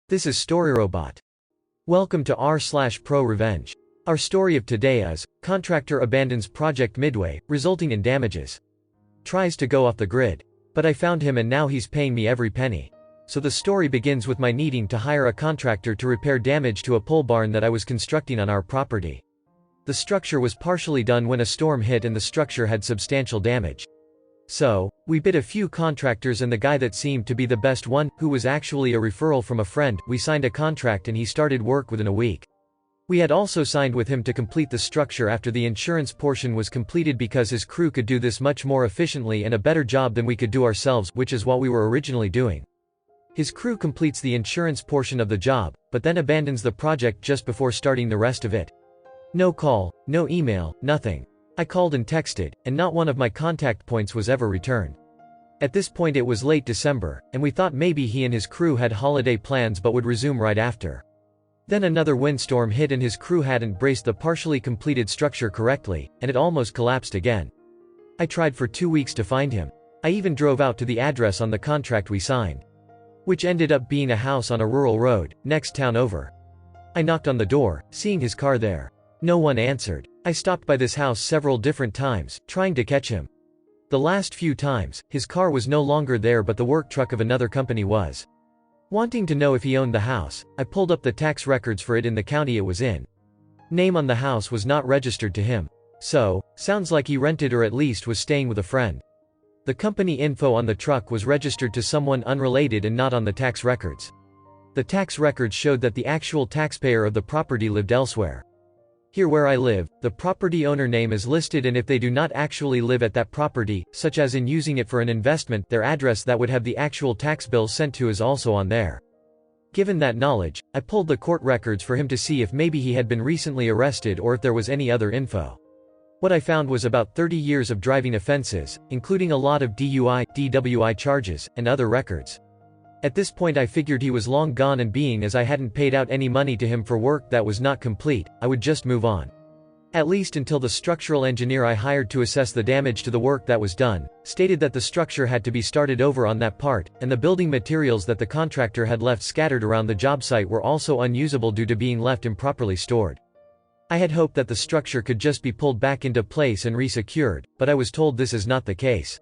This is StoryRobot. Welcome to r/prorevenge. Our story of today is, Contractor abandons project midway, resulting in damages. Tries to go off the grid. But I found him and now he's paying me every penny. So the story begins with my needing to hire a contractor to repair damage to a pole barn that I was constructing on our property. The structure was partially done when a storm hit and the structure had substantial damage. So, we bid a few contractors and the guy that seemed to be the best one, who was actually a referral from a friend, we signed a contract and he started work within a week. We had also signed with him to complete the structure after the insurance portion was completed because his crew could do this much more efficiently and a better job than we could do ourselves, which is what we were originally doing. His crew completes the insurance portion of the job, but then abandons the project just before starting the rest of it. No call, no email, nothing. I called and texted, and not one of my contact points was ever returned. At this point it was late December, and we thought maybe he and his crew had holiday plans but would resume right after. Then another windstorm hit and his crew hadn't braced the partially completed structure correctly, and it almost collapsed again. I tried for 2 weeks to find him. I even drove out to the address on the contract we signed, which ended up being a house on a rural road, next town over. I knocked on the door, seeing his car there. No one answered. I stopped by this house several different times, trying to catch him. The last few times, his car was no longer there but the work truck of another company was. Wanting to know if he owned the house, I pulled up the tax records for it in the county it was in. Name on the house was not registered to him. So, sounds like he rented or at least was staying with a friend. The company info on the truck was registered to someone unrelated and not on the tax records. The tax records showed that the actual taxpayer of the property lived elsewhere. Here where I live, the property owner name is listed, and if they do not actually live at that property, such as in using it for an investment, their address that would have the actual tax bill sent to is also on there. Given that knowledge, I pulled the court records for him to see if maybe he had been recently arrested or if there was any other info. What I found was about 30 years of driving offenses, including a lot of DUI, DWI charges, and other records. At this point I figured he was long gone, and being as I hadn't paid out any money to him for work that was not complete, I would just move on. At least until the structural engineer I hired to assess the damage to the work that was done, stated that the structure had to be started over on that part, and the building materials that the contractor had left scattered around the job site were also unusable due to being left improperly stored. I had hoped that the structure could just be pulled back into place and re-secured, but I was told this is not the case.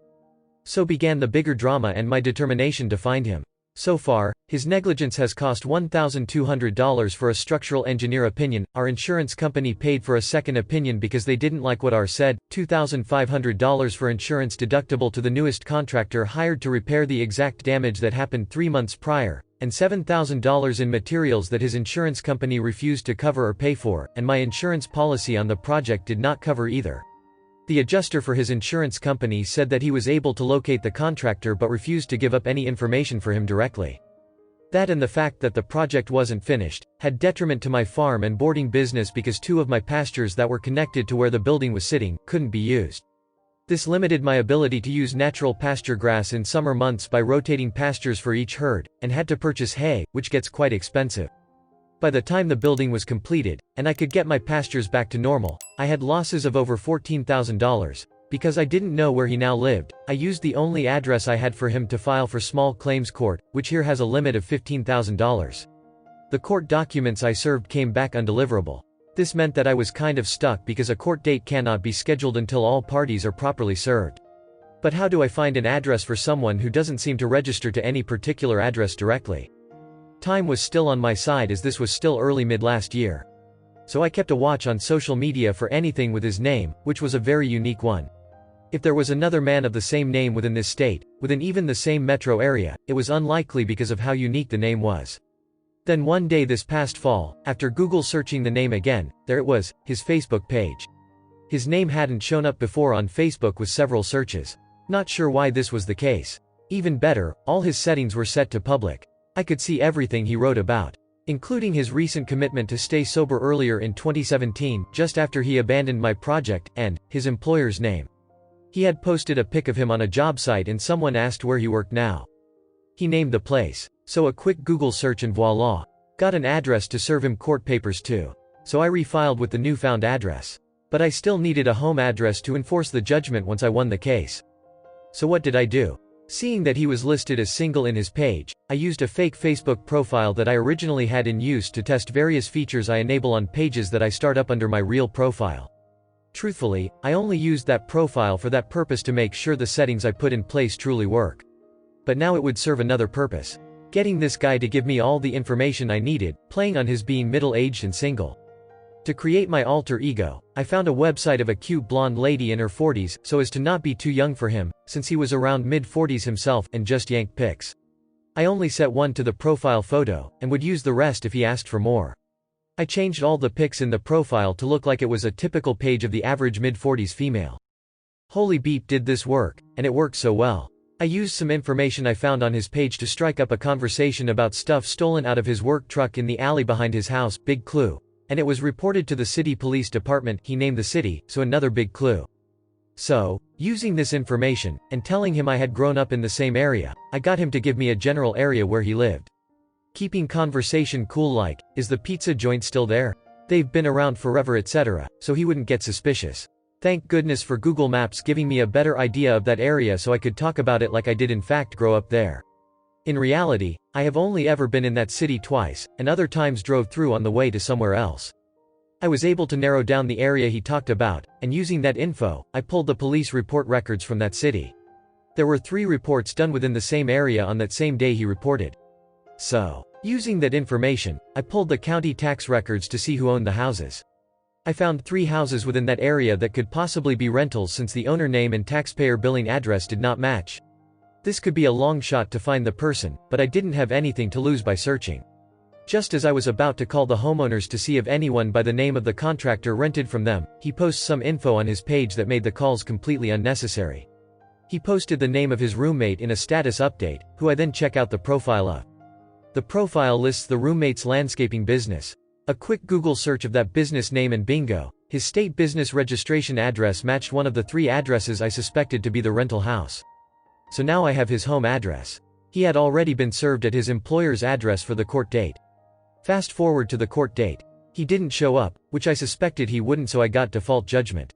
So began the bigger drama and my determination to find him. So far, his negligence has cost $1,200 for a structural engineer opinion. Our insurance company paid for a second opinion because they didn't like what ours said, $2,500 for insurance deductible to the newest contractor hired to repair the exact damage that happened 3 months prior, and $7,000 in materials that his insurance company refused to cover or pay for, and my insurance policy on the project did not cover either. The adjuster for his insurance company said that he was able to locate the contractor but refused to give up any information for him directly. That and the fact that the project wasn't finished, had detriment to my farm and boarding business because 2 of my pastures that were connected to where the building was sitting, couldn't be used. This limited my ability to use natural pasture grass in summer months by rotating pastures for each herd, and had to purchase hay, which gets quite expensive. By the time the building was completed, and I could get my pastures back to normal, I had losses of over $14,000. Because I didn't know where he now lived, I used the only address I had for him to file for small claims court, which here has a limit of $15,000. The court documents I served came back undeliverable. This meant that I was kind of stuck because a court date cannot be scheduled until all parties are properly served. But how do I find an address for someone who doesn't seem to register to any particular address directly? Time was still on my side as this was still early mid last year. So I kept a watch on social media for anything with his name, which was a very unique one. If there was another man of the same name within this state, within even the same metro area, it was unlikely because of how unique the name was. Then one day this past fall, after Google searching the name again, there it was, his Facebook page. His name hadn't shown up before on Facebook with several searches. Not sure why this was the case. Even better, all his settings were set to public. I could see everything he wrote about, including his recent commitment to stay sober earlier in 2017, just after he abandoned my project, and his employer's name. He had posted a pic of him on a job site and someone asked where he worked now. He named the place. So a quick Google search and voila. Got an address to serve him court papers too. So I refiled with the newfound address. But I still needed a home address to enforce the judgment once I won the case. So what did I do? Seeing that he was listed as single in his page, I used a fake Facebook profile that I originally had in use to test various features I enable on pages that I start up under my real profile. Truthfully, I only used that profile for that purpose to make sure the settings I put in place truly work. But now it would serve another purpose. Getting this guy to give me all the information I needed, playing on his being middle-aged and single. To create my alter ego, I found a website of a cute blonde lady in her 40s so as to not be too young for him, since he was around mid-40s himself, and just yanked pics. I only set one to the profile photo, and would use the rest if he asked for more. I changed all the pics in the profile to look like it was a typical page of the average mid-40s female. Holy beep, did this work, and it worked so well. I used some information I found on his page to strike up a conversation about stuff stolen out of his work truck in the alley behind his house, big clue. And it was reported to the city police department, he named the city, so another big clue. So, using this information, and telling him I had grown up in the same area, I got him to give me a general area where he lived. Keeping conversation cool like, is the pizza joint still there? They've been around forever etc., so he wouldn't get suspicious. Thank goodness for Google Maps giving me a better idea of that area so I could talk about it like I did in fact grow up there. In reality, I have only ever been in that city twice, and other times drove through on the way to somewhere else. I was able to narrow down the area he talked about, and using that info, I pulled the police report records from that city. There were 3 reports done within the same area on that same day he reported. So, using that information, I pulled the county tax records to see who owned the houses. I found 3 houses within that area that could possibly be rentals since the owner name and taxpayer billing address did not match. This could be a long shot to find the person, but I didn't have anything to lose by searching. Just as I was about to call the homeowners to see if anyone by the name of the contractor rented from them, he posts some info on his page that made the calls completely unnecessary. He posted the name of his roommate in a status update, who I then check out the profile of. The profile lists the roommate's landscaping business. A quick Google search of that business name and bingo, his state business registration address matched one of the 3 addresses I suspected to be the rental house. So now I have his home address. He had already been served at his employer's address for the court date. Fast forward to the court date. He didn't show up, which I suspected he wouldn't, so I got default judgment.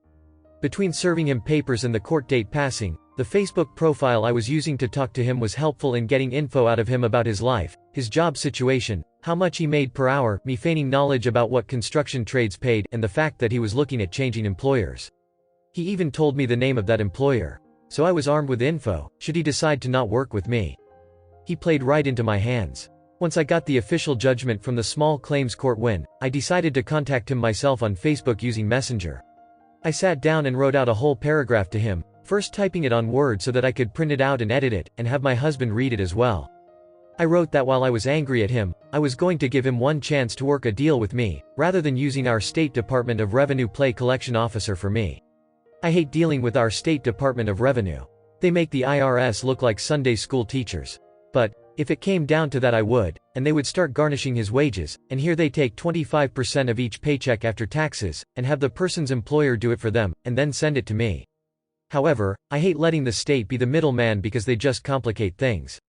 Between serving him papers and the court date passing, the Facebook profile I was using to talk to him was helpful in getting info out of him about his life, his job situation, how much he made per hour, me feigning knowledge about what construction trades paid, and the fact that he was looking at changing employers. He even told me the name of that employer. So I was armed with info, should he decide to not work with me. He played right into my hands. Once I got the official judgment from the small claims court win, I decided to contact him myself on Facebook using Messenger. I sat down and wrote out a whole paragraph to him, first typing it on Word so that I could print it out and edit it, and have my husband read it as well. I wrote that while I was angry at him, I was going to give him one chance to work a deal with me, rather than using our State Department of Revenue play collection officer for me. I hate dealing with our State Department of Revenue. They make the IRS look like Sunday school teachers. But, if it came down to that I would, and they would start garnishing his wages, and here they take 25% of each paycheck after taxes, and have the person's employer do it for them, and then send it to me. However, I hate letting the state be the middleman because they just complicate things.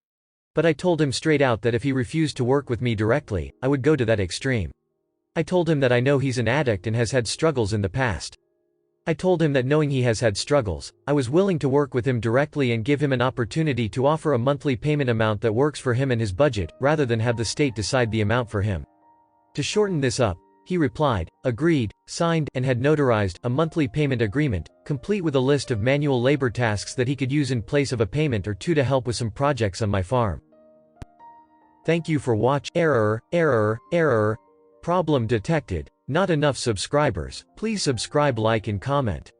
But I told him straight out that if he refused to work with me directly, I would go to that extreme. I told him that I know he's an addict and has had struggles in the past. I told him that knowing he has had struggles, I was willing to work with him directly and give him an opportunity to offer a monthly payment amount that works for him and his budget, rather than have the state decide the amount for him. To shorten this up, he replied, agreed, signed, and had notarized a monthly payment agreement, complete with a list of manual labor tasks that he could use in place of a payment or two to help with some projects on my farm. Thank you for watching. Error. Problem detected. Not enough subscribers. Please subscribe, like and comment.